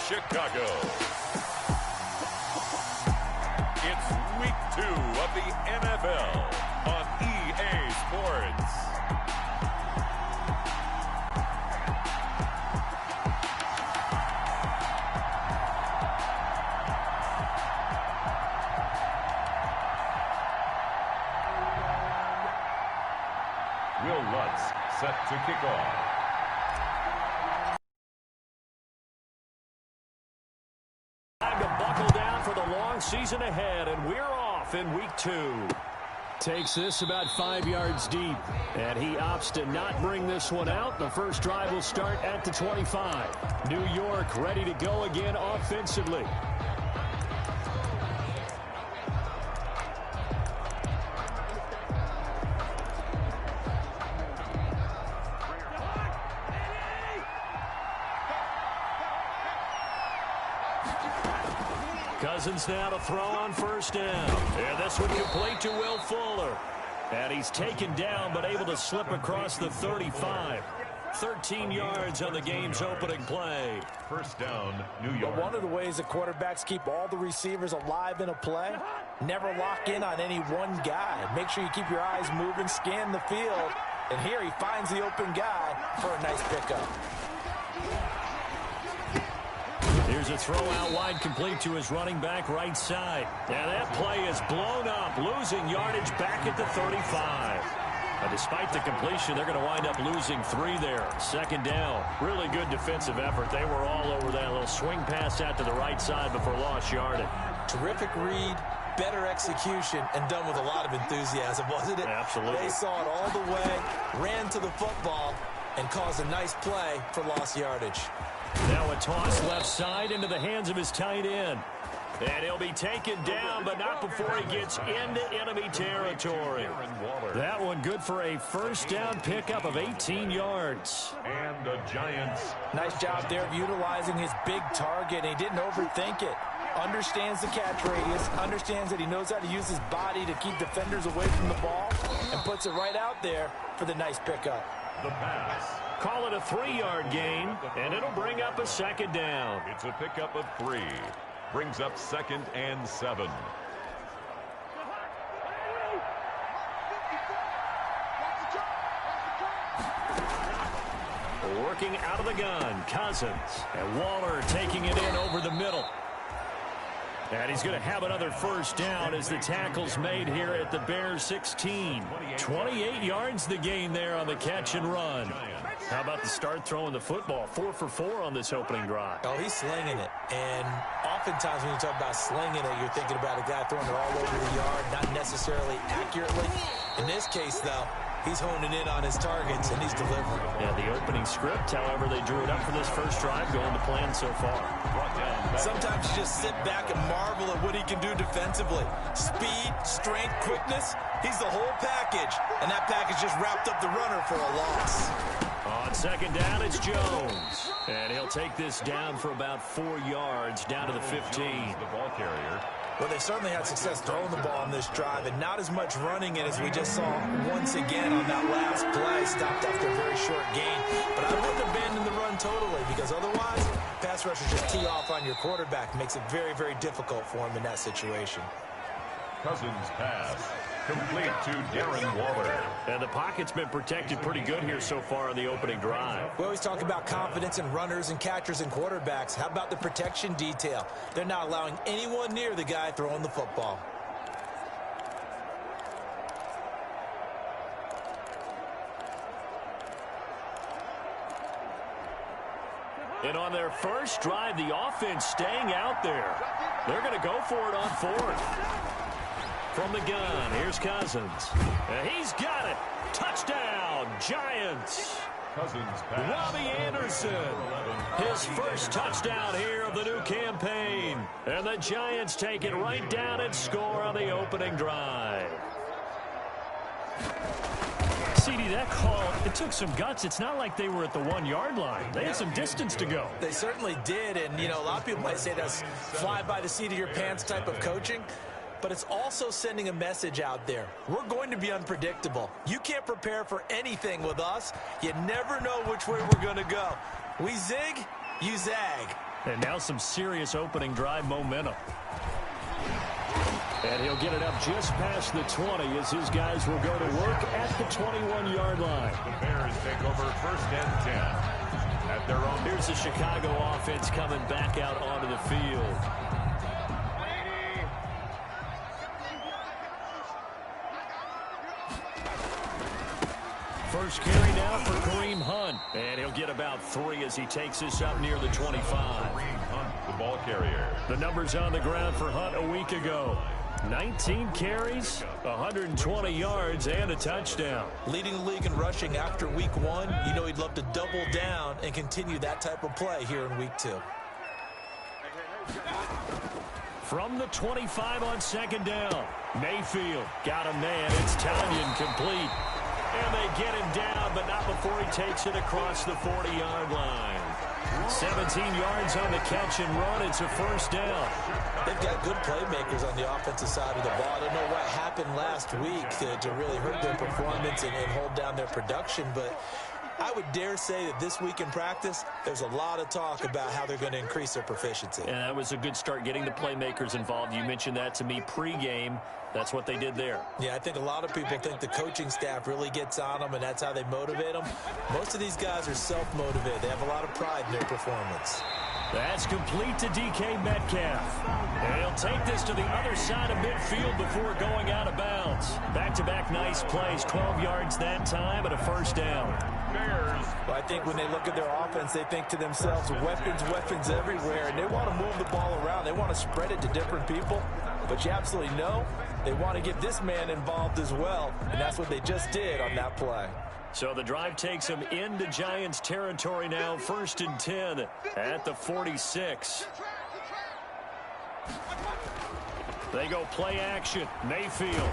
Chicago. It's week 2 of the NFL on EA Sports. Will Lutz set to kick off. Time to buckle down for the long season ahead, and we're off in week 2. Takes this about 5 yards deep, and he opts to not bring this one out. The first drive will start at the 25. New York ready to go again offensively. Cousins now to throw on first down. And this one complete to Will Fuller. And he's taken down but able to slip across the 35. 13 yards on the game's opening play. First down, New York. But one of the ways that quarterbacks keep all the receivers alive in a play, never lock in on any one guy. Make sure you keep your eyes moving, scan the field. And here he finds the open guy for a nice pickup. Here's a throw out wide complete to his running back right side. And that play is blown up, losing yardage back at the 35. But despite the completion, they're going to wind up losing 3 there. Second down. Really good defensive effort. They were all over that little swing pass out to the right side before lost yardage. Terrific read, better execution, and done with a lot of enthusiasm, wasn't it? Absolutely. They saw it all the way, ran to the football, and caused a nice play for lost yardage. Now a toss left side into the hands of his tight end. And he'll be taken down, but not before he gets into enemy territory. That one good for a first down pickup of 18 yards. And the Giants. Nice job there of utilizing his big target. He didn't overthink it. Understands the catch radius, understands that he knows how to use his body to keep defenders away from the ball, and puts it right out there for the nice pickup. The pass. Call it a 3-yard gain, and it'll bring up a second down. It's a pickup of 3. Brings up 2nd and 7. Working out of the gun, Cousins. And Waller taking it in over the middle. And he's going to have another first down as the tackle's made here at the Bears 16. 28 yards the gain there on the catch and run. How about the start throwing the football? 4 for 4 on this opening drive. Oh, he's slinging it. And oftentimes when you talk about slinging it, you're thinking about a guy throwing it all over the yard, not necessarily accurately. In this case, though, he's honing in on his targets, and he's delivering. Yeah, the opening script, however, they drew it up for this first drive, going to plan so far. Sometimes you just sit back and marvel at what he can do defensively. Speed, strength, quickness, he's the whole package. And that package just wrapped up the runner for a loss. On second down, it's Jones. And he'll take this down for about 4 yards, down to the 15. The ball carrier. Well, they certainly had success throwing the ball on this drive, and not as much running it as we just saw once again on that last play. Stopped after a very short gain. But I wouldn't abandon the run totally, because otherwise, pass rushers just tee off on your quarterback. Makes it very, very difficult for him in that situation. Cousins pass. Complete to Darren Waller. And the pocket's been protected pretty good here so far on the opening drive. We always talk about confidence in runners and catchers and quarterbacks. How about the protection detail? They're not allowing anyone near the guy throwing the football. And on their first drive, the offense staying out there. They're going to go for it on 4th. From the gun, here's Cousins. And he's got it. Touchdown, Giants. Cousins pass. Robbie Anderson. His first touchdown here of the new campaign. And the Giants take it right down and score on the opening drive. CD, that call, it took some guts. It's not like they were at the 1-yard line. They had some distance to go. They certainly did. And, you know, a lot of people might say that's fly by the seat of your pants type of coaching. But it's also sending a message out there. We're going to be unpredictable. You can't prepare for anything with us. You never know which way we're going to go. We zig, you zag. And now some serious opening drive momentum. And he'll get it up just past the 20 as his guys will go to work at the 21-yard line. The Bears take over 1st and 10 at their own. Here's the Chicago offense coming back out onto the field. First carry now for Kareem Hunt. And he'll get about 3 as he takes this up near the 25. Kareem Hunt, the ball carrier. The numbers on the ground for Hunt a week ago. 19 carries, 120 yards, and a touchdown. Leading the league in rushing after week 1. You know he'd love to double down and continue that type of play here in week 2. From the 25 on 2nd down. Mayfield got a man. It's Tanyan complete. And they get him down, but not before he takes it across the 40-yard line. 17 yards on the catch and run. It's a 1st down. They've got good playmakers on the offensive side of the ball. I don't know what happened last week to really hurt their performance and hold down their production, but I would dare say that this week in practice, there's a lot of talk about how they're going to increase their proficiency. And that was a good start getting the playmakers involved. You mentioned that to me pregame. That's what they did there. Yeah, I think a lot of people think the coaching staff really gets on them, and that's how they motivate them. Most of these guys are self-motivated. They have a lot of pride in their performance. That's complete to DK Metcalf. And he'll take this to the other side of midfield before going out of bounds. Back-to-back nice plays, 12 yards that time, and a 1st down. Bears. Well, I think when they look at their offense, they think to themselves, weapons everywhere, and they want to move the ball around. They want to spread it to different people. But you absolutely know they want to get this man involved as well, and that's what they just did on that play. So the drive takes them into Giants territory now, 1st and 10 at the 46. They go play action. Mayfield.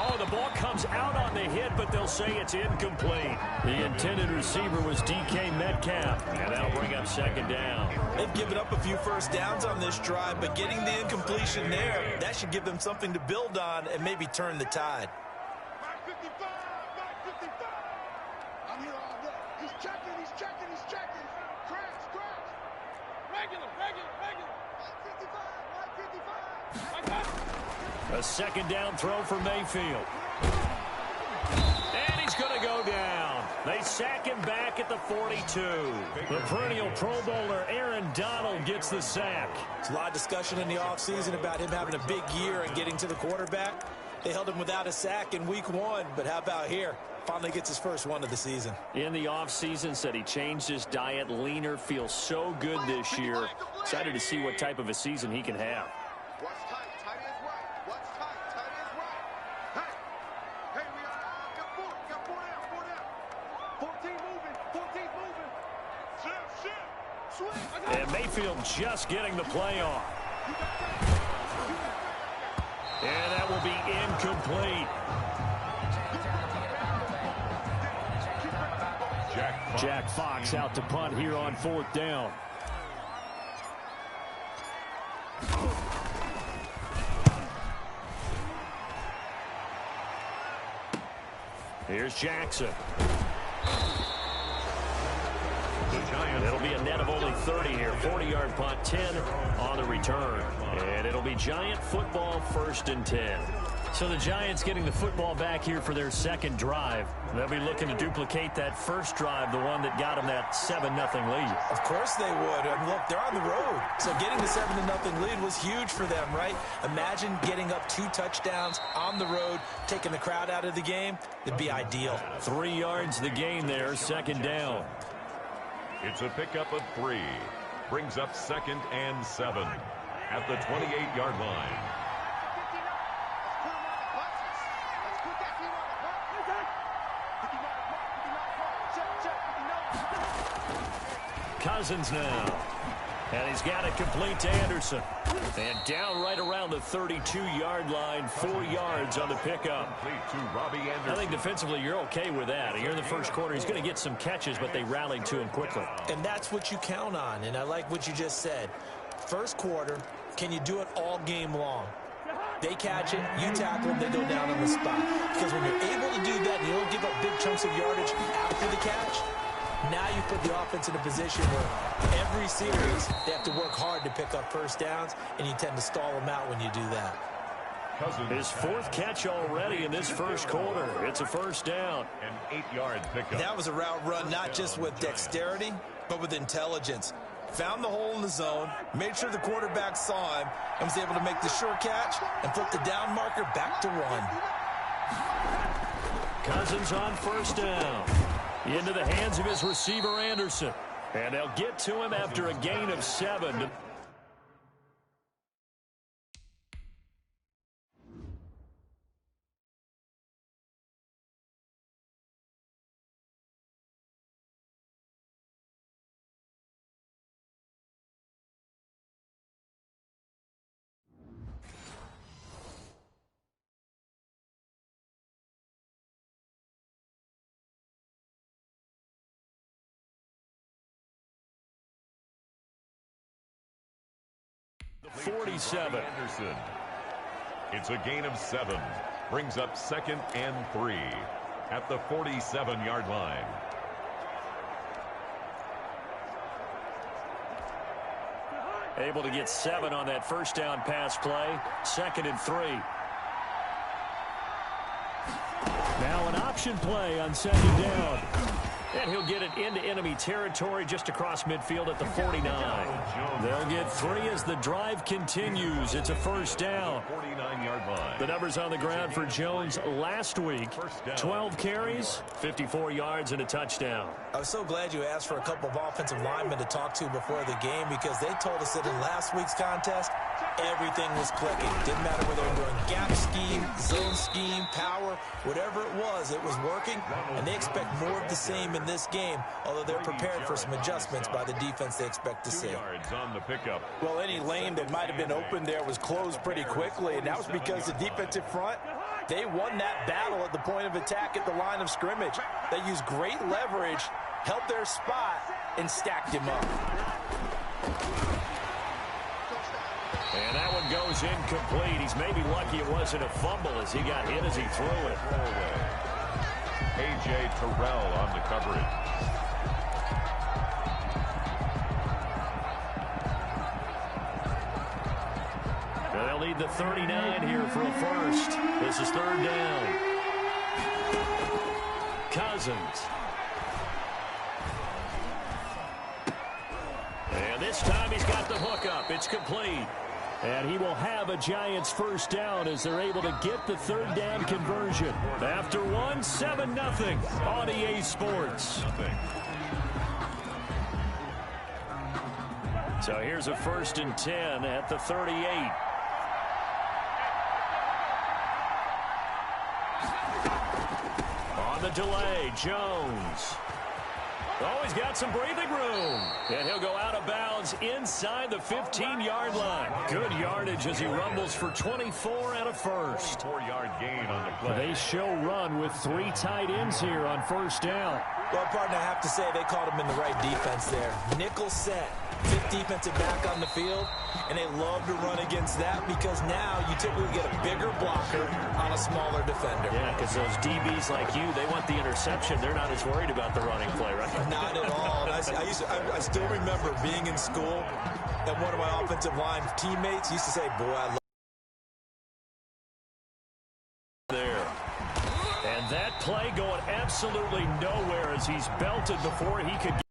Oh, the ball comes out on the hit, but they'll say it's incomplete. The intended receiver was DK Metcalf, and that'll bring up 2nd down. They've given up a few 1st downs on this drive, but getting the incompletion there, that should give them something to build on and maybe turn the tide. I'm here all day. He's checking. Crash. Regular. 155. A 2nd down throw for Mayfield. And he's going to go down. They sack him back at the 42. The perennial Pro Bowler Aaron Donald gets the sack. There's a lot of discussion in the offseason about him having a big year and getting to the quarterback. They held him without a sack in week 1, but how about here? Finally gets his first one of the season. In the offseason, said he changed his diet, leaner, feels so good this year. Excited to see what type of a season he can have. What's tight? Tight is right. What's tight? Tight is right. Hey, we got 4. Got 4 down. 14 moving. Shift. Swing. And Mayfield just getting the play off. And that will be incomplete. Jack Fox out to punt here on 4th down. Here's Jackson. It'll be a net of only 30 here. 40-yard punt, 10 on the return. And it'll be Giant football, 1st and 10. So the Giants getting the football back here for their 2nd drive. They'll be looking to duplicate that 1st drive, the one that got them that 7-0 lead. Of course they would. I mean, look, they're on the road. So getting the 7-0 lead was huge for them, right? Imagine getting up 2 touchdowns on the road, taking the crowd out of the game. It'd be ideal. 3 yards the gain there, 2nd down. It's a pickup of 3. Brings up 2nd and 7 at the 28-yard line. Cousins now. And he's got it complete to Anderson. And down right around the 32-yard line, 4 yards on the pickup. Complete to Robbie Anderson. I think defensively you're okay with that. Here in the 1st quarter, he's going to get some catches, but they rallied to him quickly. And that's what you count on, and I like what you just said. 1st quarter, can you do it all game long? They catch it, you tackle them, they go down on the spot. Because when you're able to do that and you don't give up big chunks of yardage after the catch, Now you put the offense in a position where every series they have to work hard to pick up first downs, and you tend to stall them out when you do that. His fourth catch already in this first quarter. It's a first down. An 8-yard pickup. That was a route run not just with dexterity, but with intelligence. Found the hole in the zone, made sure the quarterback saw him, and was able to make the sure catch and flip the down marker back to run. Cousins on first down. Into the hands of his receiver, Anderson. And they'll get to him after a gain of 7. The 47. Anderson. It's a gain of 7. Brings up 2nd and 3 at the 47-yard line. Able to get 7 on that first down pass play. 2nd and 3. Now an option play on 2nd down. And he'll get it into enemy territory just across midfield at the 49. They'll get 3 as the drive continues. It's a first down. 49-yard line. The numbers on the ground for Jones last week. 12 carries, 54 yards, and a touchdown. I was so glad you asked for a couple of offensive linemen to talk to before the game, because they told us that in last week's contest, everything was clicking. Didn't matter whether they were doing gap scheme, zone scheme, power, whatever it was working, and they expect more of the same in this game, although they're prepared for some adjustments by the defense they expect to see. 2 yards on the pickup. Well, any lane that might have been open there was closed pretty quickly, and that was because the defensive front, they won that battle at the point of attack at the line of scrimmage. They used great leverage, held their spot, and stacked him up. And that one goes incomplete. He's maybe lucky it wasn't a fumble as he got hit as he threw it. A.J. Terrell on the coverage. They'll need the 39 here for a first. This is 3rd down. Cousins. And this time he's got the hook up. It's complete. And he will have a Giants first down as they're able to get the 3rd down conversion. After 7-0 on EA Sports. So here's a 1st and 10 at the 38. On the delay, Jones. Oh, he's got some breathing room. And he'll go out of bounds inside the 15-yard line. Good yardage as he rumbles for 24 and a first. 4-yard gain on the play. They show run with 3 tight ends here on first down. Well, partner, I have to say they called him in the right defense there. Nickel set. 5th defensive back on the field, and they love to run against that because now you typically get a bigger blocker on a smaller defender. Yeah, because those DBs like you, they want the interception. They're not as worried about the running play, right? Not at all. And I still remember being in school, and one of my offensive line teammates used to say, boy, I love there. And that play going absolutely nowhere as he's belted before he could get.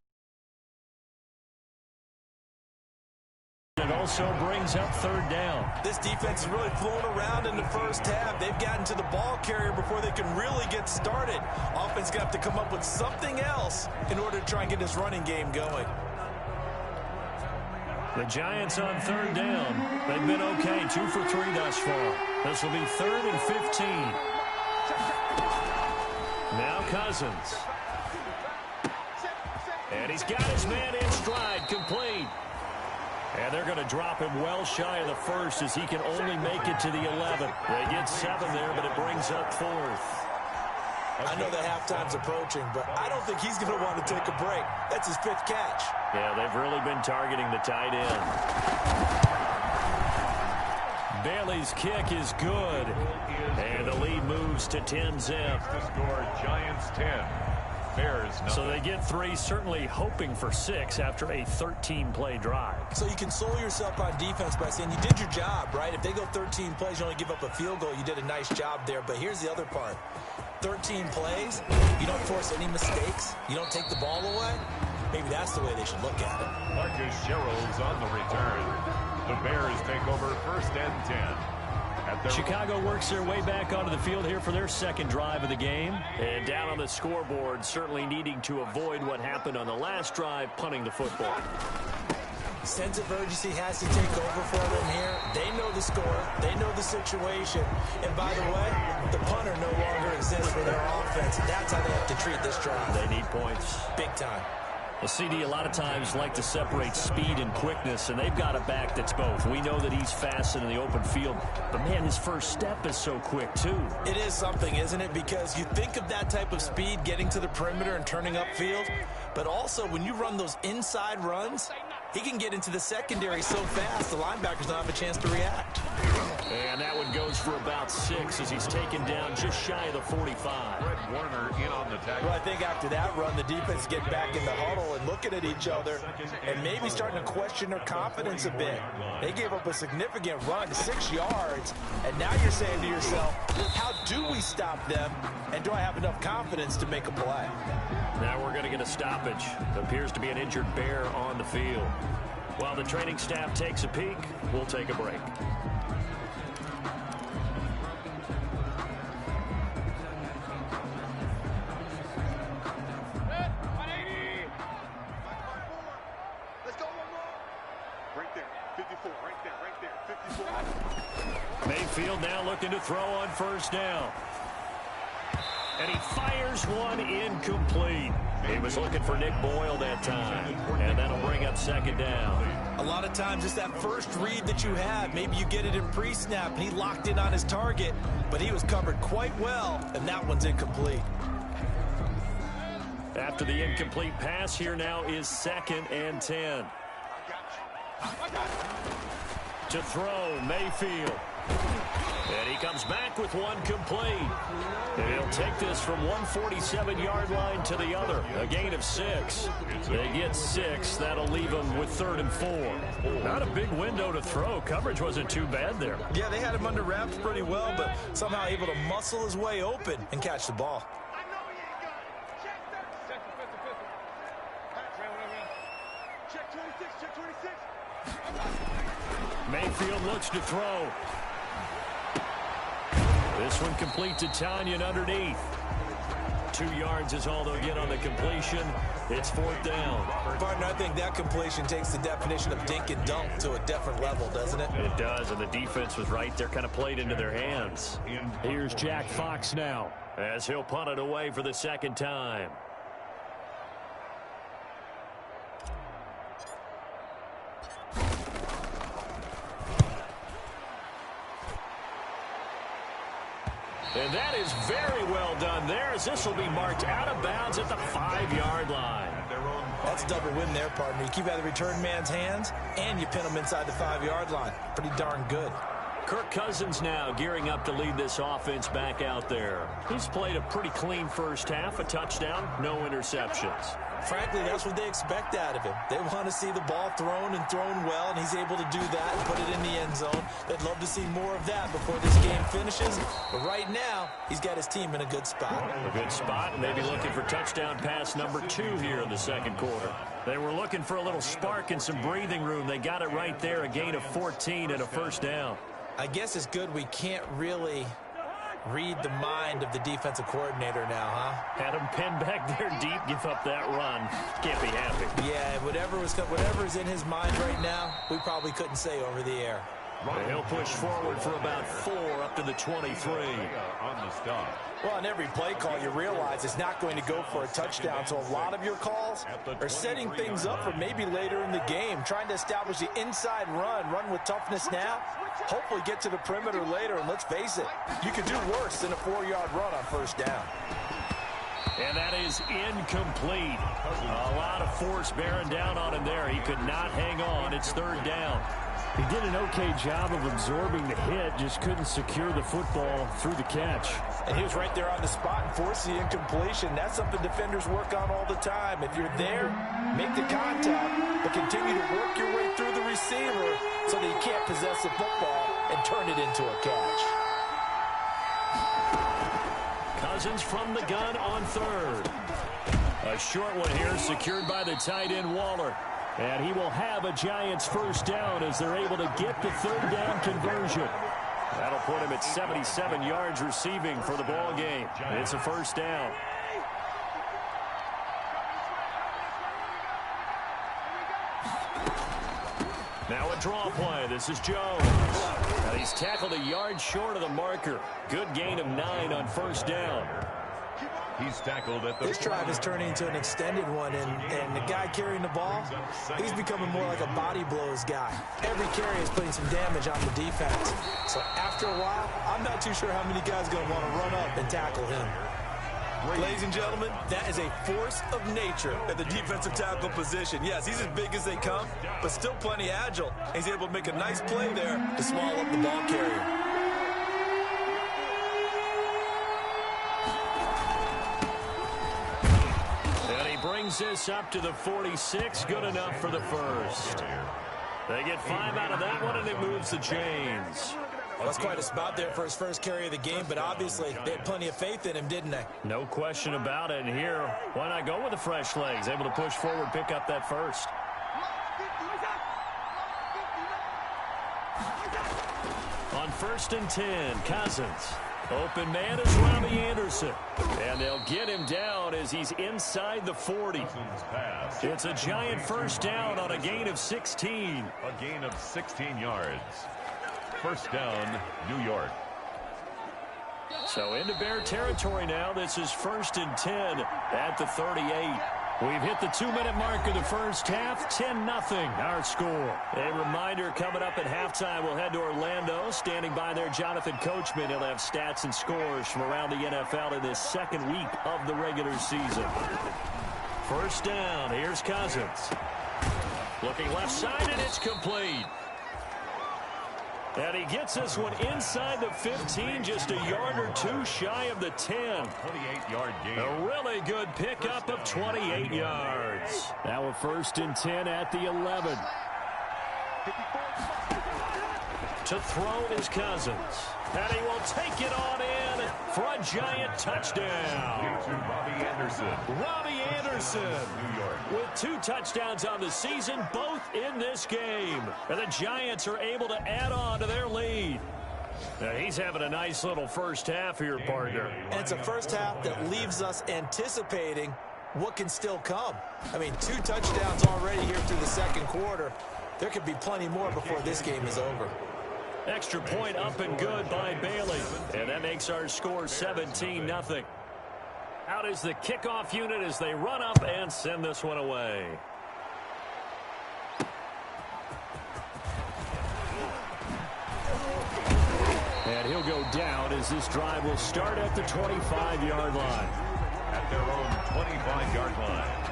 It also brings up 3rd down. This defense has really flown around in the first half. They've gotten to the ball carrier before they can really get started. Offense going to have to come up with something else in order to try and get this running game going. The Giants on 3rd down. They've been okay, 2 for 3 thus far. This will be 3rd and 15. Now Cousins. And he's got his man in stride, complete. And they're going to drop him well shy of the first as he can only make it to the 11. They get 7 there, but it brings up 4th. I know that halftime's approaching, but I don't think he's going to want to take a break. That's his 5th catch. Yeah, they've really been targeting the tight end. Bailey's kick is good. And the lead moves to 10-zip. The score, Giants 10, Bears nothing. So they get 3, certainly hoping for 6 after a 13-play drive. So you console yourself on defense by saying you did your job, right? If they go 13 plays, you only give up a field goal, you did a nice job there. But here's the other part. 13 plays, you don't force any mistakes, you don't take the ball away. Maybe that's the way they should look at it. Marcus Sherrill's on the return. The Bears take over 1st and 10. Chicago works their way back onto the field here for their second drive of the game. And down on the scoreboard, certainly needing to avoid what happened on the last drive, punting the football. Sense of urgency has to take over for them here. They know the score. They know the situation. And by the way, the punter no longer exists for their offense. That's how they have to treat this drive. They need points. Big time. Well, CD, a lot of times like to separate speed and quickness, and they've got a back that's both. We know that he's fast in the open field, but, man, his first step is so quick, too. It is something, isn't it? Because you think of that type of speed getting to the perimeter and turning upfield, but also when you run those inside runs, he can get into the secondary so fast the linebackers don't have a chance to react. And that one goes for about 6 as he's taken down just shy of the 45. Fred Warner in on the tackle. Well, I think after that run, the defense get back in the huddle and looking at each other and maybe starting to question their confidence a bit. They gave up a significant run, 6 yards, and now you're saying to yourself, how do we stop them, and do I have enough confidence to make a play? Now we're going to get a stoppage. Appears to be an injured Bear on the field. While the training staff takes a peek, we'll take a break. Mayfield now looking to throw on 1st down. And he fires one incomplete. He was looking for Nick Boyle that time. And that'll bring up 2nd down. A lot of times it's that first read that you have. Maybe you get it in pre-snap and he locked in on his target, but he was covered quite well, and that one's incomplete. After the incomplete pass, here now is 2nd and 10. To throw, Mayfield. And he comes back with one complete. And he'll take this from 147-yard line to the other. A gain of 6. They get 6. That'll leave them with 3rd and 4. Not a big window to throw. Coverage wasn't too bad there. Yeah, they had him under wraps pretty well, but somehow able to muscle his way open and catch the ball. Mayfield looks to throw. This one complete to Tanyan underneath. 2 yards is all they'll get on the completion. It's 4th down. Partner, I think that completion takes the definition of dink and dunk to a different level, doesn't it? It does, and the defense was right there, kind of played into their hands. Here's Jack Fox now, as he'll punt it away for the 2nd time. And that is very well done there, as this will be marked out of bounds at the 5-yard line. That's a double win there, partner. You keep out of the return man's hands, and you pin him inside the 5-yard line. Pretty darn good. Kirk Cousins now gearing up to lead this offense back out there. He's played a pretty clean first half, a touchdown, no interceptions. Frankly, that's what they expect out of him. They want to see the ball thrown and thrown well, and he's able to do that and put it in the end zone. They'd love to see more of that before this game finishes. But right now, he's got his team in a good spot. A good spot, maybe looking for touchdown pass number 2 here in the 2nd quarter. They were looking for a little spark and some breathing room. They got it right there, a gain of 14 and a 1st down. I guess it's good we can't really read the mind of the defensive coordinator now, huh? Had him pinned back there deep, give up that run. Can't be happy. Yeah, whatever is in his mind right now, we probably couldn't say over the air. And he'll push forward for about 4 up to the 23. On the stop. Well, on every play call, you realize it's not going to go for a touchdown, so a lot of your calls are setting things up for maybe later in the game, trying to establish the inside run with toughness now, hopefully get to the perimeter later, and let's face it, you could do worse than a 4-yard run on 1st down. And that is incomplete. A lot of force bearing down on him there. He could not hang on. It's 3rd down. He did an okay job of absorbing the hit, just couldn't secure the football through the catch. And he was right there on the spot and forced the incompletion. That's something defenders work on all the time. If you're there, make the contact, but continue to work your way through the receiver so that you can't possess the football and turn it into a catch. Cousins from the gun on third. A short one here secured by the tight end Waller. And he will have a Giants first down as they're able to get the third down conversion. That'll put him at 77 yards receiving for the ball game. It's a first down. Now a draw play. This is Jones. Now he's tackled a yard short of the marker. Good gain of 9 on first down. He's tackled at the... This drive is turning into an extended one, and the guy carrying the ball, he's becoming more like a body blows guy. Every carry is putting some damage on the defense. So after a while, I'm not too sure how many guys are going to want to run up and tackle him. Ladies and gentlemen, that is a force of nature at the defensive tackle position. Yes, he's as big as they come, but still plenty agile. He's able to make a nice play there to swallow up the ball carrier. Brings this up to the 46. Good enough for the first. They get 5 out of that one, and it moves the chains. Well, that's quite a spot there for his first carry of the game, but obviously they had plenty of faith in him, didn't they? No question about it. And here, why not go with the fresh legs? Able to push forward, pick up that first. On 1st and 10, Cousins. Open man is Robbie Anderson. And they'll get him down as he's inside the 40. It's a Giant first down on a gain of 16. A gain of 16 yards. First down, New York. So into Bear territory now. This is 1st and 10 at the 38. We've hit the 2-minute mark of the first half. 10-0 our score. A reminder coming up at halftime, we'll head to Orlando. Standing by there, Jonathan Coachman. He'll have stats and scores from around the NFL in this second week of the regular season. First down, here's Cousins. Looking left side, and it's complete. And he gets this one inside the 15, just a yard or two shy of the 10. 28-yard gain. A really good pickup of 28 yards. Now a 1st and 10 at the 11. To throw is Cousins. And he will take it on in for a Giant touchdown. To Robbie Anderson. Robbie Anderson. New York. With 2 touchdowns on the season, both in this game. And the Giants are able to add on to their lead. Now he's having a nice little first half here, partner. And it's a first half that leaves us anticipating what can still come. I mean, 2 touchdowns already here through the second quarter. There could be plenty more before this game is over. Extra point up and good by Bailey. And that makes our score 17-0. Out is the kickoff unit as they run up and send this one away. And he'll go down as this drive will start at the 25-yard line. At their own 25-yard line.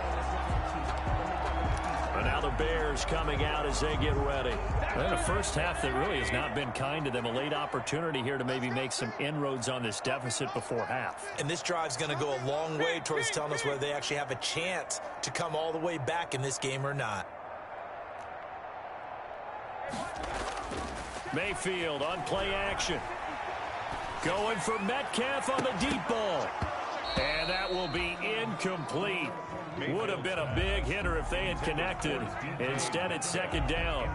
And now the Bears coming out as they get ready. And a first half that really has not been kind to them. A late opportunity here to maybe make some inroads on this deficit before half. And this drive's going to go a long way towards telling us whether they actually have a chance to come all the way back in this game or not. Mayfield on play action. Going for Metcalf on the deep ball. And that will be incomplete. Would have been a big hitter if they had connected. Instead, it's second down.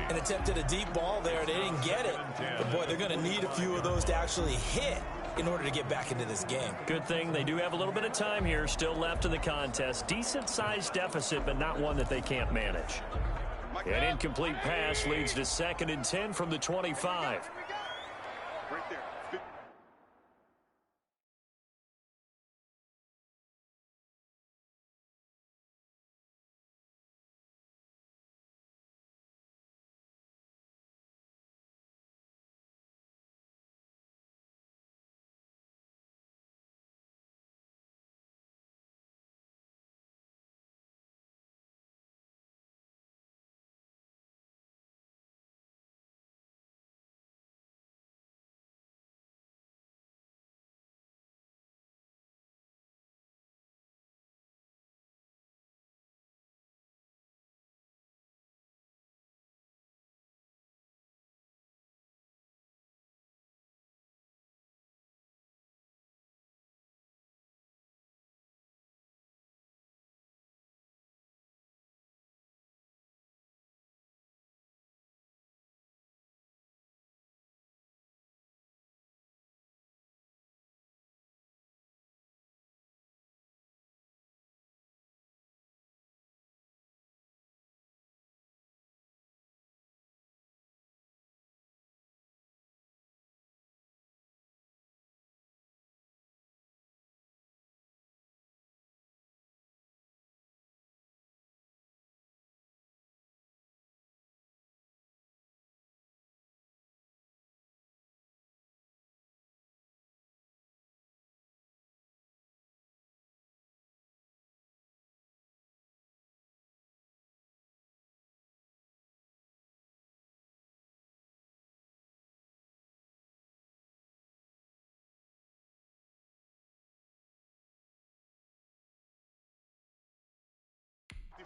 And attempted a deep ball there. They didn't get it. But, boy, they're going to need a few of those to actually hit in order to get back into this game. Good thing they do have a little bit of time here still left in the contest. Decent-sized deficit, but not one that they can't manage. An incomplete pass leads to 2nd and 10 from the 25.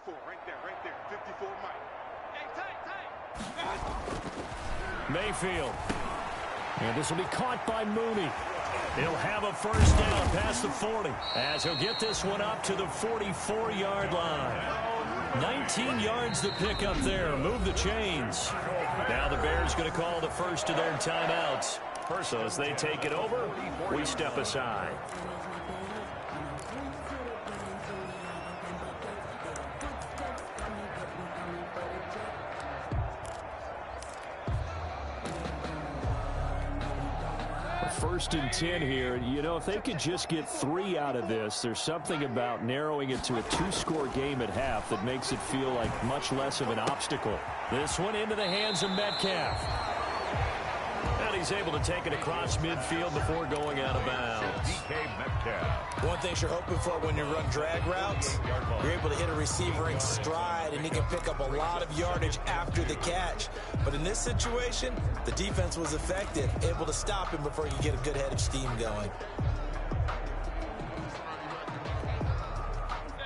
54, right there, 54 Mike. Hey, tight. Mayfield. And this will be caught by Mooney. He'll have a first down past the 40 as he'll get this one up to the 44-yard line. 19 yards to pick up there. Move the chains. Now the Bears going to call the first of their timeouts. So as they take it over, we step aside. First and 10 here. You know, if they could just get 3 out of this, there's something about narrowing it to a 2-score game at half that makes it feel like much less of an obstacle. This one into the hands of Metcalf. And he's able to take it across midfield before going out of bounds. One thing you're hoping for when you run drag routes, you're able to hit a receiver in stride, and he can pick up a lot of yardage after the catch. But in this situation, the defense was effective, able to stop him before he could get a good head of steam going.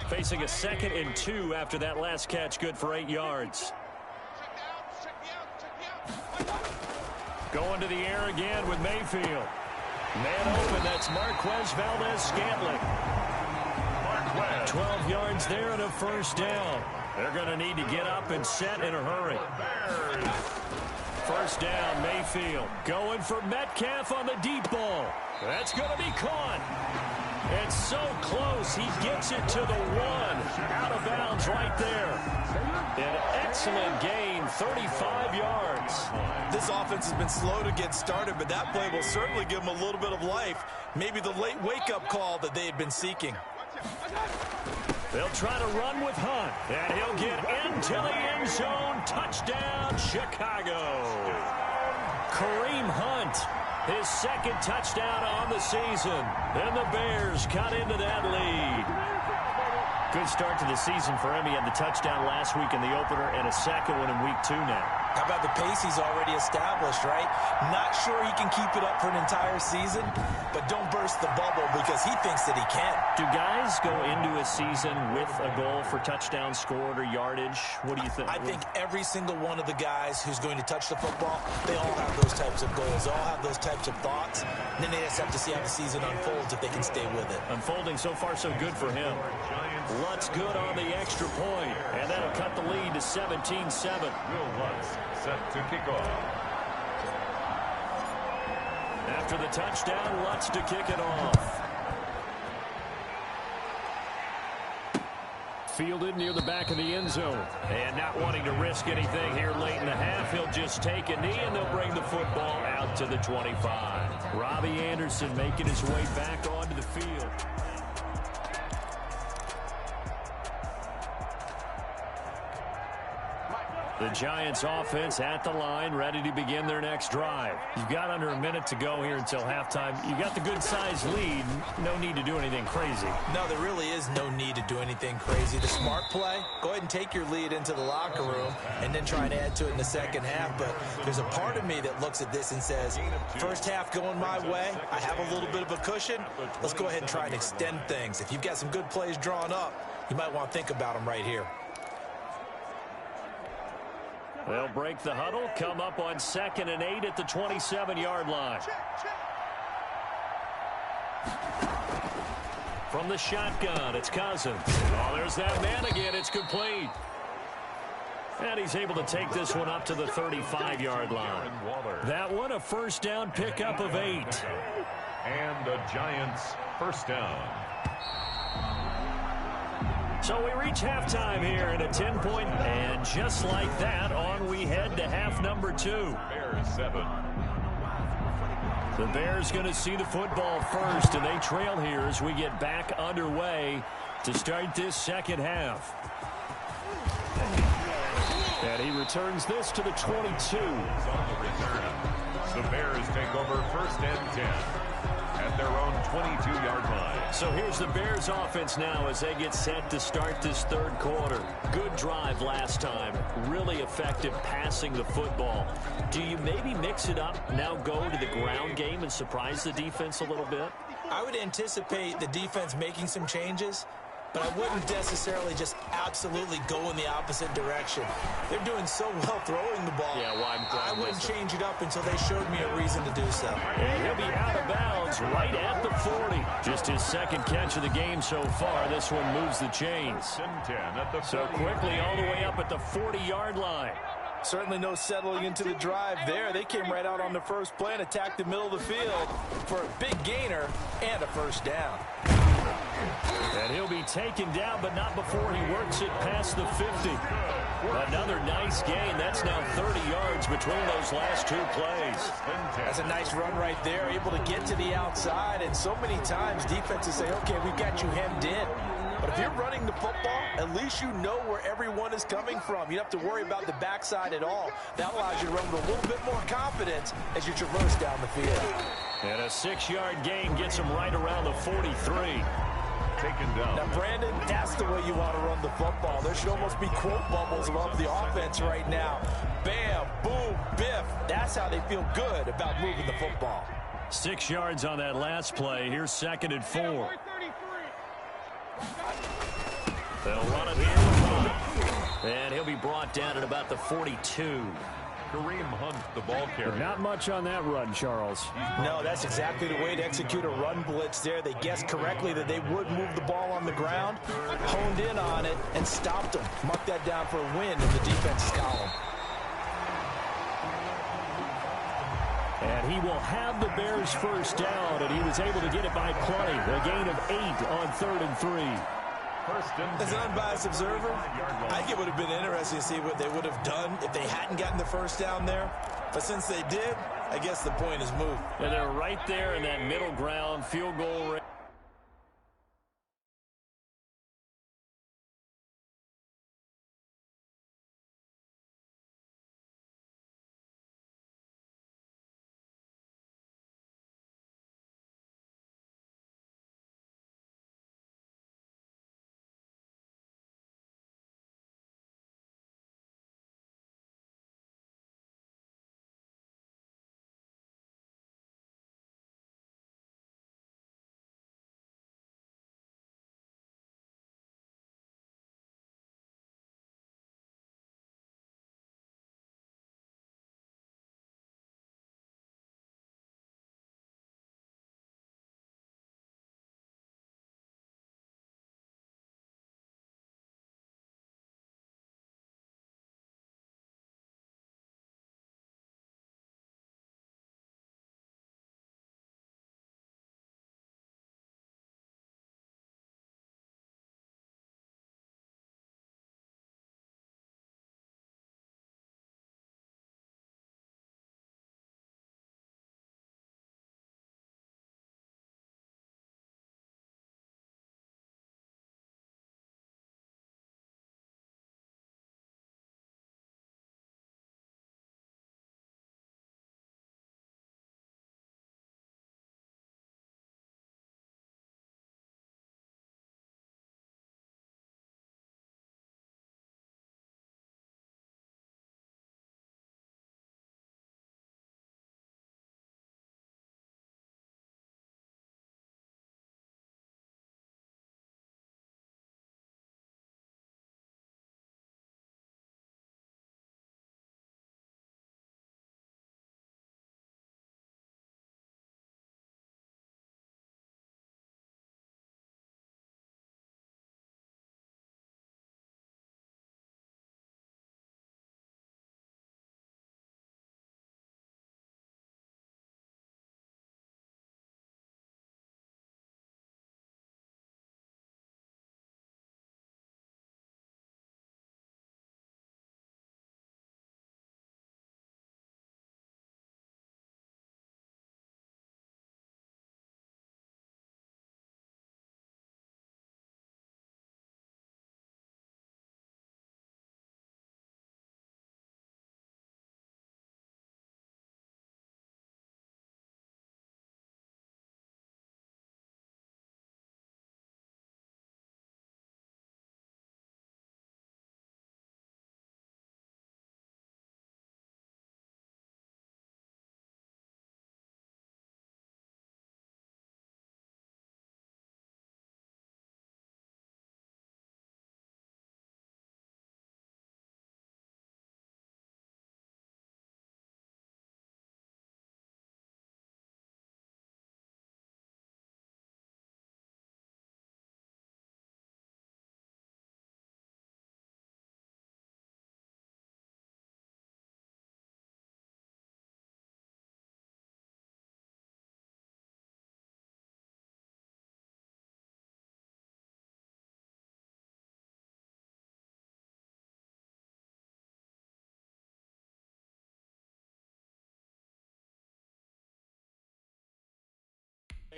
Facing a 2nd and 2 after that last catch, good for 8 yards. Going to the air again with Mayfield. Man open, that's Marquez Valdez-Scantling. 12 yards there and a first down. They're going to need to get up and set in a hurry. First down, Mayfield. Going for Metcalf on the deep ball. That's going to be caught. It's so close. He gets it to the 1. Out of bounds right there. An excellent gain, 35 yards. This offense has been slow to get started, but that play will certainly give them a little bit of life. Maybe the late wake-up call that they had been seeking. They'll try to run with Hunt, and he'll get into the end zone. Touchdown, Chicago. Kareem Hunt, his 2nd touchdown on the season. And the Bears cut into that lead. Good start to the season for him. He had the touchdown last week in the opener and a 2nd one in week 2 now. How about the pace he's already established, right? Not sure he can keep it up for an entire season, but don't burst the bubble because he thinks that he can. Do guys go into a season with a goal for touchdowns scored or yardage? What do you think? I think every single one of the guys who's going to touch the football, they all have those types of goals. They all have those types of thoughts. And then they just have to see how the season unfolds if they can stay with it. Unfolding so far so good for him. Lutz good on the extra point, and that'll cut the lead to 17-7. Will Lutz set to kick off. After the touchdown, Lutz to kick it off. Fielded near the back of the end zone. And not wanting to risk anything here late in the half, he'll just take a knee, and they'll bring the football out to the 25. Robbie Anderson making his way back onto the field. The Giants offense at the line, ready to begin their next drive. You've got under a minute to go here until halftime. You got the good-sized lead. No need to do anything crazy. No, there really is no need to do anything crazy. The smart play, go ahead and take your lead into the locker room and then try and add to it in the second half. But there's a part of me that looks at this and says, first half going my way, I have a little bit of a cushion. Let's go ahead and try and extend things. If you've got some good plays drawn up, you might want to think about them right here. They'll break the huddle, come up on 2nd and 8 at the 27-yard line. From the shotgun, it's Cousins. Oh, there's that man again. It's complete. And he's able to take this one up to the 35-yard line. That one, a first down pickup of 8. And the Giants first down. So we reach halftime here in a 10-point, and just like that, on we head to half number 2. Bears 7. The Bears going to see the football first, and they trail here as we get back underway to start this second half. And he returns this to the 22. On the return, the Bears take over first and 10. At their own 22-yard line. So here's the Bears offense now as they get set to start this third quarter. Good drive last time. Really effective passing the football. Do you maybe mix it up, now go to the ground game and surprise the defense a little bit? I would anticipate the defense making some changes. but I wouldn't necessarily just absolutely go in the opposite direction. They're doing so well throwing the ball. Yeah, well, I wouldn't change it up until they showed me a reason to do so. And he'll be out of bounds right at the 40. Just his second catch of the game so far. This one moves the chains. So quickly all the way up at the 40-yard line. Certainly no settling into the drive there. They came right out on the first play and attacked the middle of the field for a big gainer and a first down. And he'll be taken down, but not before he works it past the 50. Another nice gain. That's now 30 yards between those last two plays. That's a nice run right there, able to get to the outside. And so many times defenses say, okay, we've got you hemmed in. But if you're running the football, at least you know where everyone is coming from. You don't have to worry about the backside at all. That allows you to run with a little bit more confidence as you traverse down the field. And a 6-yard gain gets him right around the 43. Taken down. Now, Brandon, that's the way you want to run the football. There should almost be quote bubbles above the offense right now. Bam, boom, biff. That's how they feel good about moving the football. 6 yards on that last play. Here's 2nd and 4. They'll run it here. And he'll be brought down at about the 42. Kareem Hunt, the ball carrier. Not much on that run, Charles. No, that's exactly the way to execute a run blitz there. They guessed correctly that they would move the ball on the ground, honed in on it, and stopped them. Mark that down for a win in the defense's column. And he will have the Bears first down, and he was able to get it by plenty. A gain of 8 on 3rd and 3. As an unbiased observer, I think it would have been interesting to see what they would have done if they hadn't gotten the first down there. But since they did, I guess the point is moved. And they're right there in that middle ground field goal range.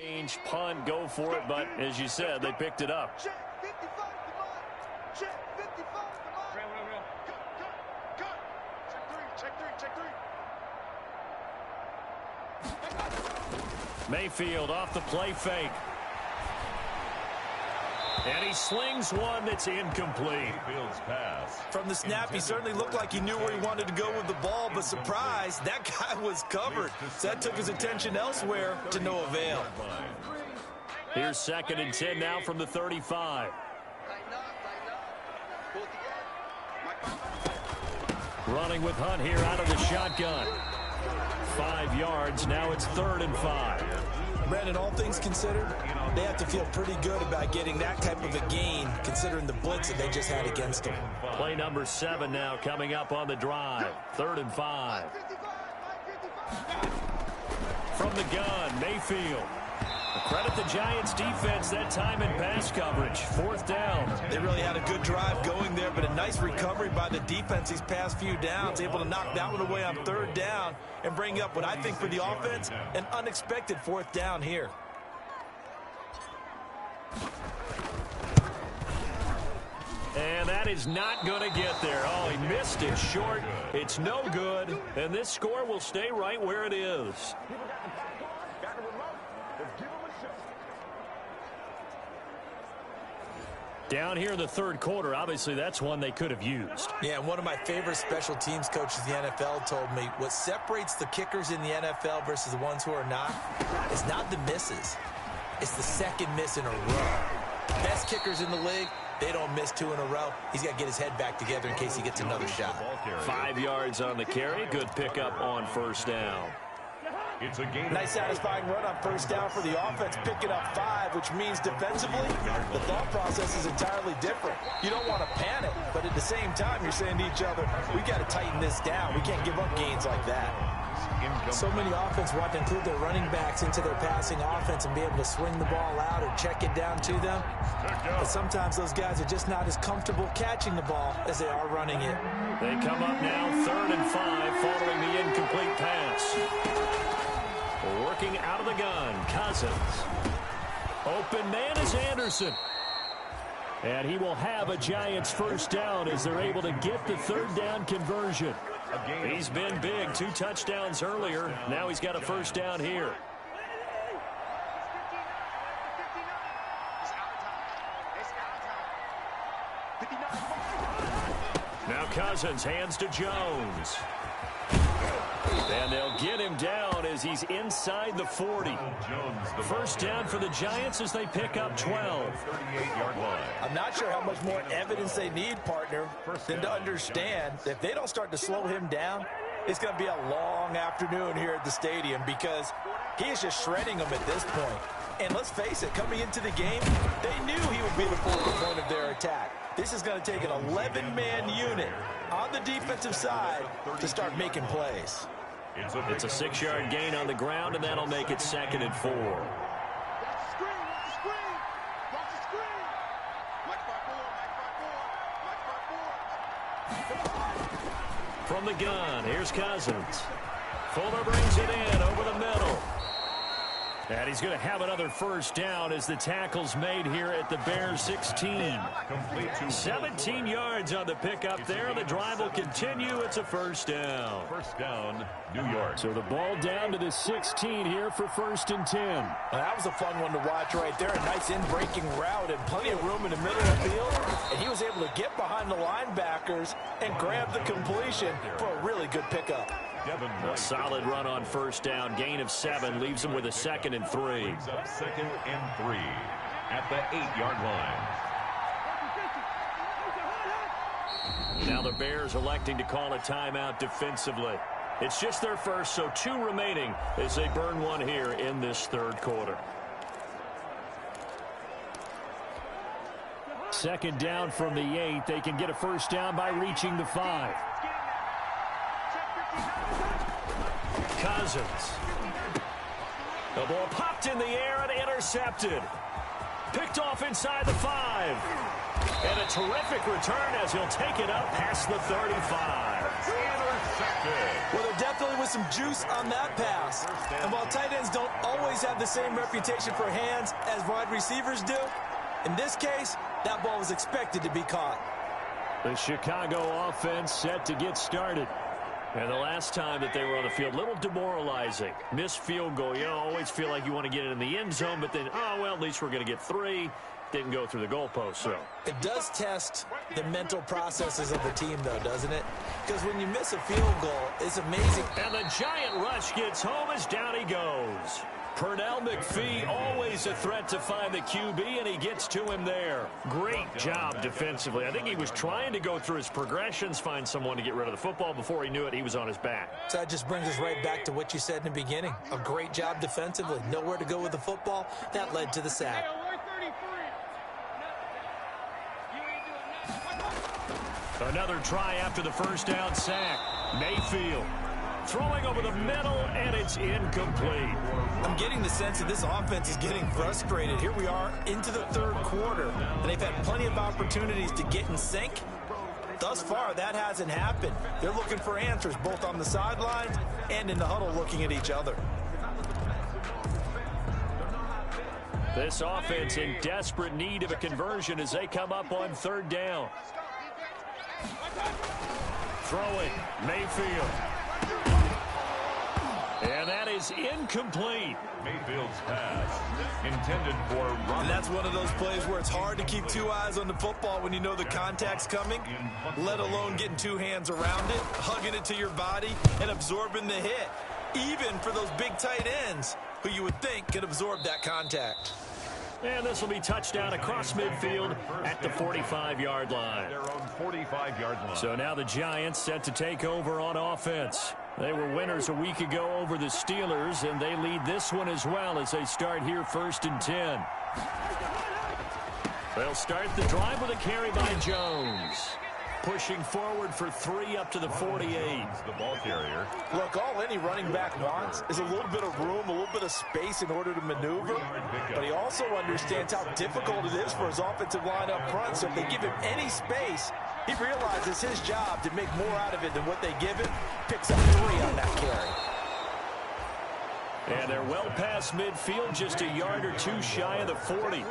Change, punt, go for it, but as you said, they picked it up. Check 55, come on. Check 55, come on. Real. Cut. Check three. Mayfield off the play fake. And he slings one that's incomplete. Mayfield's pass. From the snap, he certainly looked like he knew where he wanted to go with the ball, but surprise, that guy was covered. So that took his attention elsewhere to no avail. Here's 2nd and 10 now from the 35. Running with Hunt here out of the shotgun. 5 yards, now it's 3rd and 5. Brandon, all things considered, they have to feel pretty good about getting that type of a gain, considering the blitz that they just had against them. Play number 7 now coming up on the drive. 3rd and 5. From the gun, Mayfield. Credit the Giants defense that time in pass coverage. 4th down. They really had a good drive going there, but a nice recovery by the defense these past few downs, able to knock that one away on 3rd down and bring up what I think for the offense, an unexpected 4th down here. And that is not going to get there. Oh, he missed it short. It's no good, and this score will stay right where it is. Down here in the 3rd quarter, obviously that's one they could have used. Yeah, and one of my favorite special teams coaches in the NFL told me what separates the kickers in the NFL versus the ones who are not is not the misses. It's the 2nd miss in a row. Best kickers in the league, they don't miss 2 in a row. He's got to get his head back together in case he gets another shot. 5 yards on the carry. Good pickup on 1st down. It's a gain. Nice satisfying run on 1st down for the offense, picking up 5, which means defensively, the thought process is entirely different. You don't want to panic, but at the same time, you're saying to each other, we got to tighten this down. We can't give up gains like that. So many offense want to include their running backs into their passing offense and be able to swing the ball out or check it down to them. But sometimes those guys are just not as comfortable catching the ball as they are running it. They come up now 3rd and 5 following the incomplete pass. Working out of the gun, Cousins. Open man is Anderson. And he will have a Giants 1st down as they're able to get the 3rd down conversion. He's been big, 2 touchdowns earlier. Now he's got a 1st down here. Now Cousins hands to Jones. And they'll get him down as he's inside the 40. 1st down for the Giants as they pick up 12. 38-yard line. I'm not sure how much more evidence they need, partner, than to understand that if they don't start to slow him down, it's going to be a long afternoon here at the stadium because he is just shredding them at this point. And let's face it, coming into the game, they knew he would be the focal point of their attack. This is going to take an 11-man unit on the defensive side to start making plays. It's a 6-yard gain on the ground, and that'll make it 2nd and 4. Watch the screen. Watch the screen. Watch by 4. From the gun, here's Cousins. Fuller brings it in over the middle. And he's going to have another 1st down as the tackle's made here at the Bears 16. 17 yards on the pickup there. The drive will continue. It's a 1st down. 1st down, New York. So the ball down to the 16 here for 1st and 10. Well, that was a fun one to watch right there. A nice in-breaking route and plenty of room in the middle of the field. And he was able to get behind the linebackers and grab the completion for a really good pickup. A solid run on 1st down. Gain of 7 leaves him with a 2nd and 3. Brings up 2nd and 3 at the 8-yard line. Now the Bears electing to call a timeout defensively. It's just their first, so 2 remaining as they burn one here in this 3rd quarter. 2nd down from the 8. They can get a 1st down by reaching the 5. Cousins. The ball popped in the air and intercepted. Picked off inside the 5. And a terrific return as he'll take it up past the 35. Intercepted. Well, there definitely was some juice on that pass. And while tight ends don't always have the same reputation for hands as wide receivers do, in this case, that ball was expected to be caught. The Chicago offense set to get started. And the last time that they were on the field, a little demoralizing. Missed field goal. You always feel like you want to get it in the end zone, but then, oh, well, at least we're going to get 3. Didn't go through the goalpost, so. It does test the mental processes of the team, though, doesn't it? Because when you miss a field goal, it's amazing. And the giant rush gets home as down he goes. Pernell McPhee, always a threat to find the QB, and he gets to him there. Great job defensively. I think he was trying to go through his progressions, find someone to get rid of the football. Before he knew it, he was on his back. So that just brings us right back to what you said in the beginning. A great job defensively. Nowhere to go with the football. That led to the sack. Another try after the first down sack. Mayfield throwing over the middle, and it's incomplete. I'm getting the sense that this offense is getting frustrated. Here we are into the third quarter, and they've had plenty of opportunities to get in sync. Thus far, that hasn't happened. They're looking for answers both on the sidelines and in the huddle looking at each other. This offense in desperate need of a conversion as they come up on third down. Throwing, Mayfield. And that is incomplete. Mayfield's pass intended for Robert. And that's one of those plays where it's hard to keep 2 eyes on the football when you know the contact's coming, let alone getting 2 hands around it, hugging it to your body, and absorbing the hit, even for those big tight ends who you would think could absorb that contact. And this will be touchdown across midfield at the 45-yard line. Their own 45-yard line. So now the Giants set to take over on offense. They were winners a week ago over the Steelers, and they lead this one as well as they start here 1st and 10. They'll start the drive with a carry by Jones. Pushing forward for 3 up to the 48. The ball carrier. Look, all any running back wants is a little bit of room, a little bit of space in order to maneuver. But he also understands how difficult it is for his offensive line up front. So if they give him any space, he realizes his job to make more out of it than what they give him. Picks up 3 on that carry. And they're well past midfield, just a yard or 2 shy of the 40.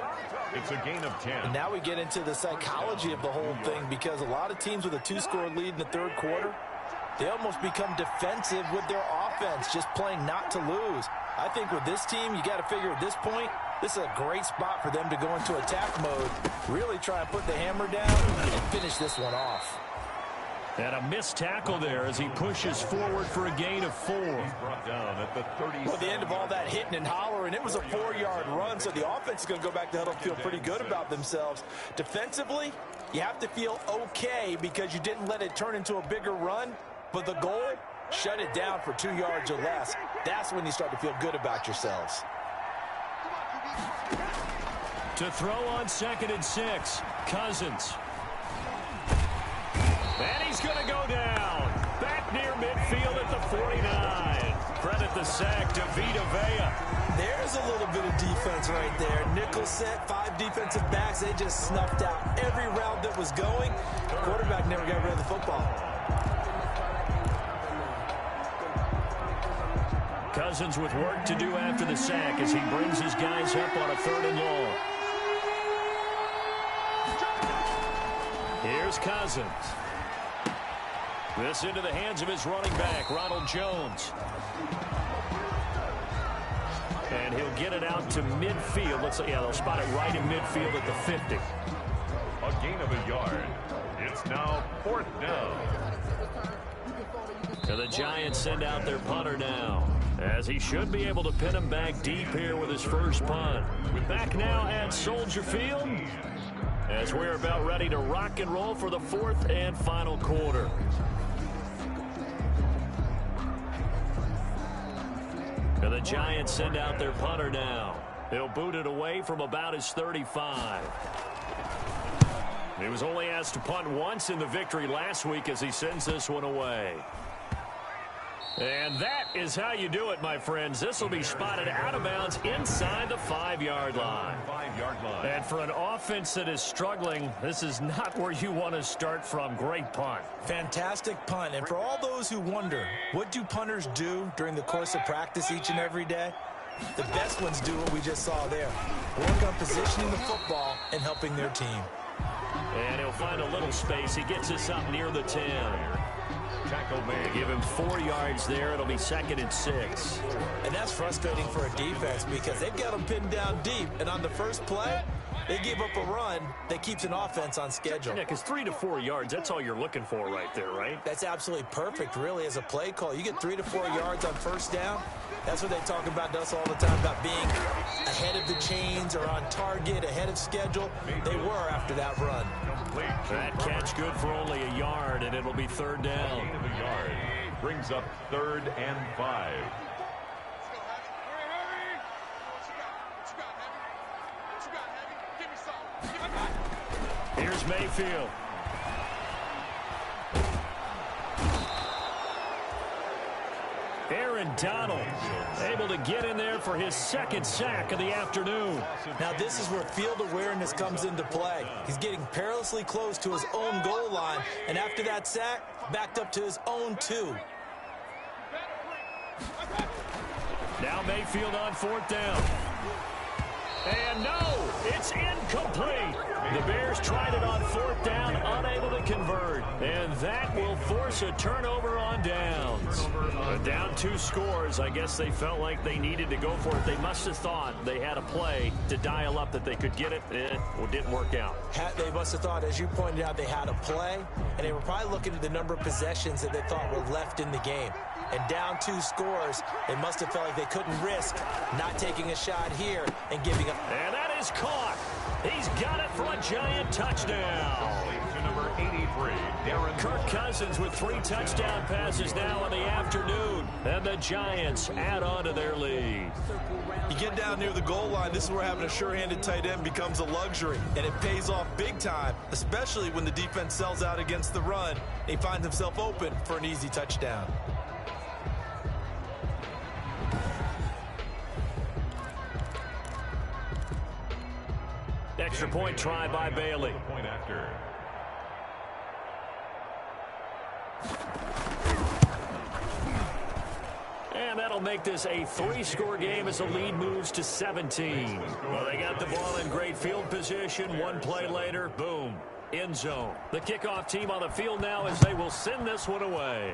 It's a gain of 10. And now we get into the psychology of the whole thing, because a lot of teams with a 2-score lead in the third quarter, they almost become defensive with their offense, just playing not to lose. I think with this team, you got to figure at this point, this is a great spot for them to go into attack mode, really try and put the hammer down and finish this one off. And a missed tackle there as he pushes forward for a gain of 4. Brought down at the 30. Well, the end of all that hitting and hollering, it was a 4-yard run, so the offense is going to go back to huddle, feel pretty good about themselves. Defensively, you have to feel okay because you didn't let it turn into a bigger run, but the goal, shut it down for 2 yards or less. That's when you start to feel good about yourselves. To throw on 2nd and 6, Cousins. And he's going to go down. Back near midfield at the 49. Credit the sack to Vita Vea. There's a little bit of defense right there. Nickel set, 5 defensive backs. They just snuffed out every route that was going. The quarterback never got rid of the football. Cousins with work to do after the sack as he brings his guys up on a 3rd and long. Here's Cousins. This into the hands of his running back, Ronald Jones. And he'll get it out to midfield. They'll spot it right in midfield at the 50. A gain of a yard. It's now 4th down. And the Giants send out their punter now, as he should be able to pin him back deep here with his first punt. We're back now at Soldier Field as we're about ready to rock and roll for the 4th and final quarter. And the Giants send out their punter now. He'll boot it away from about his 35. He was only asked to punt once in the victory last week as he sends this one away. And that is how you do it, my friends. This will be spotted out of bounds inside the 5-yard line. 5-yard line. And for an offense that is struggling, this is not where you want to start from. Great punt. Fantastic punt. And for all those who wonder, what do punters do during the course of practice each and every day? The best ones do what we just saw there. Work on positioning the football and helping their team. And he'll find a little space. He gets us up near the 10. Tackle made. Give him 4 yards there. It'll be 2nd and 6. And that's frustrating for a defense because they've got them pinned down deep. And on the first play, they give up a run that keeps an offense on schedule. Yeah, because 3 to 4 yards, that's all you're looking for right there, right? That's absolutely perfect, really, as a play call. You get 3 to 4 yards on first down. That's what they talk about to us all the time, about being ahead of the chains or on target, ahead of schedule. They were after that run. That catch good for only a yard, and it'll be 3rd down. Gain of a yard. Brings up 3rd and 5. Here's Mayfield. Aaron Donald able to get in there for his 2nd sack of the afternoon. Now this is where field awareness comes into play. He's getting perilously close to his own goal line, and after that sack, backed up to his own 2. Now Mayfield on 4th down. And no, it's incomplete. The Bears tried it on 4th down, unable to convert. And that will force a turnover on downs. Down 2 scores. I guess they felt like they needed to go for it. They must have thought they had a play to dial up that they could get it. Well, it didn't work out. They must have thought, as you pointed out, they had a play, and they were probably looking at the number of possessions that they thought were left in the game. And down 2 scores, they must have felt like they couldn't risk not taking a shot here and giving up. And that is caught. He's got it for a giant touchdown. To number 83, Darren Kirk Cousins with 3 touchdown passes now in the afternoon. And the Giants add on to their lead. You get down near the goal line, this is where having a sure-handed tight end becomes a luxury, and it pays off big time, especially when the defense sells out against the run, and he finds himself open for an easy touchdown. Extra point try by Bailey. point after. And that'll make this a 3-score game as the lead moves to 17. Well, they got the ball in great field position. 1 play later, boom, end zone. The kickoff team on the field now as they will send this one away.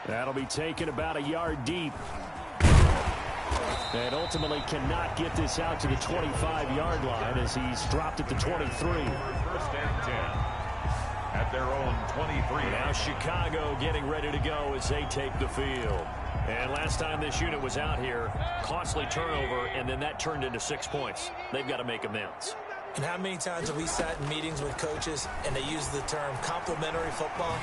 That'll be taken about a yard deep. And ultimately cannot get this out to the 25-yard line as he's dropped at the 23. 1st and 10. At their own 23. Now Chicago getting ready to go as they take the field. And last time this unit was out here, costly turnover, and then that turned into 6 points. They've got to make amends. And how many times have we sat in meetings with coaches and they use the term complementary football?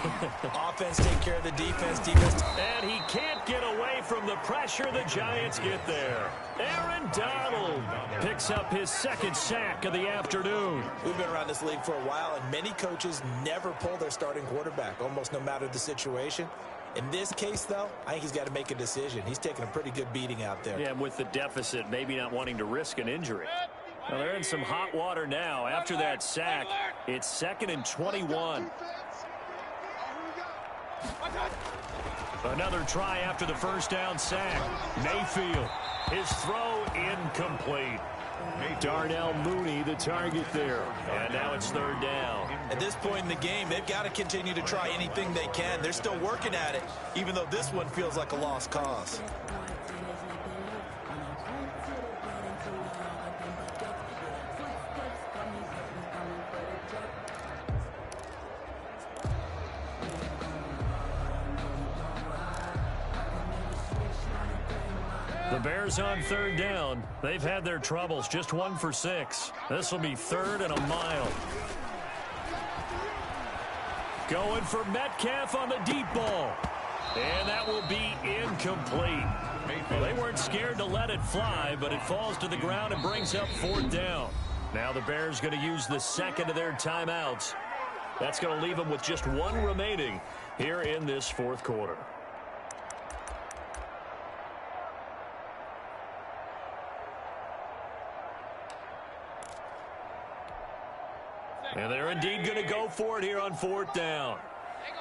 Offense take care of the defense, defense. And he can't get away from the pressure. The Giants get there. Aaron Donald picks up his 2nd sack of the afternoon. We've been around this league for a while, and many coaches never pull their starting quarterback, almost no matter the situation. In this case, though, I think he's got to make a decision. He's taking a pretty good beating out there. Yeah, with the deficit, maybe not wanting to risk an injury. Well, they're in some hot water now. After that sack, it's 2nd and 21. Another try after the 1st down sack. Mayfield, his throw incomplete. Darnell Mooney, the target there. And now it's 3rd down. At this point in the game, they've got to continue to try anything they can. They're still working at it, even though this one feels like a lost cause. The Bears on 3rd down. They've had their troubles. Just 1 for 6. This will be 3rd and a mile. Going for Metcalf on the deep ball. And that will be incomplete. Well, they weren't scared to let it fly, but it falls to the ground and brings up 4th down. Now the Bears going to use the 2nd of their timeouts. That's going to leave them with just one remaining here in this fourth quarter. And they're indeed going to go for it here on fourth down.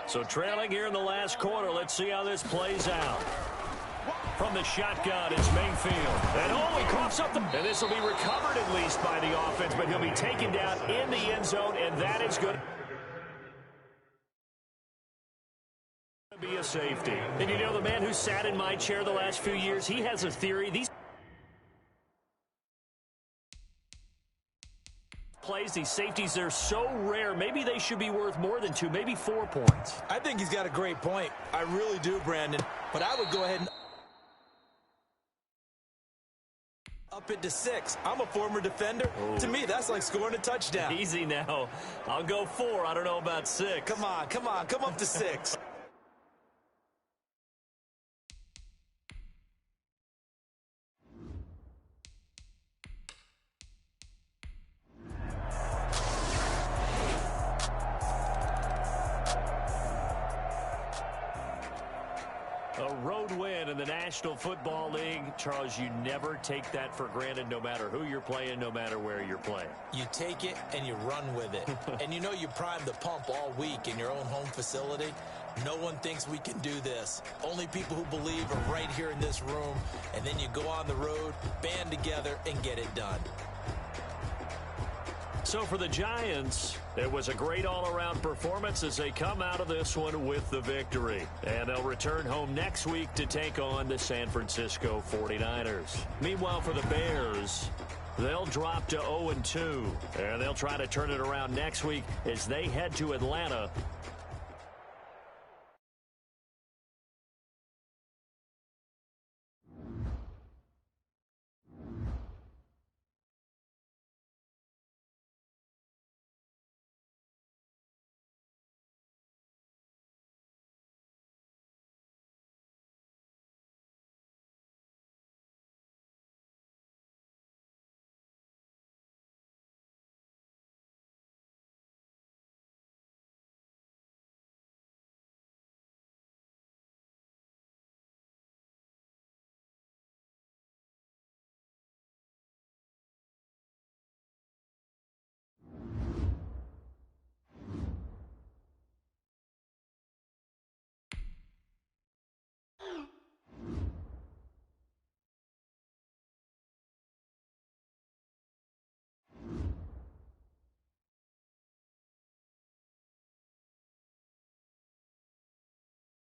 So trailing here in the last quarter, let's see how this plays out. From the shotgun, it's Mayfield. And he coughs up the... And this will be recovered at least by the offense, but he'll be taken down in the end zone, and that is good. Be a safety. And you know, the man who sat in my chair the last few years, he has a theory. These plays, these safeties, they're so rare. Maybe they should be worth more than 2, maybe 4 points. I think he's got a great point. I really do, Brandon. But I would go ahead and up it to 6. I'm a former defender. To me, that's like scoring a touchdown. Easy now. I'll go 4. I don't know about 6. Come on. Come up to 6. A road win in the National Football League. Charles, you never take that for granted, no matter who you're playing, no matter where you're playing. You take it and you run with it. And you know you primed the pump all week in your own home facility. No one thinks we can do this. Only people who believe are right here in this room. And then you go on the road, band together, and get it done. So for the Giants, it was a great all-around performance as they come out of this one with the victory. And they'll return home next week to take on the San Francisco 49ers. Meanwhile, for the Bears, they'll drop to 0-2. And they'll try to turn it around next week as they head to Atlanta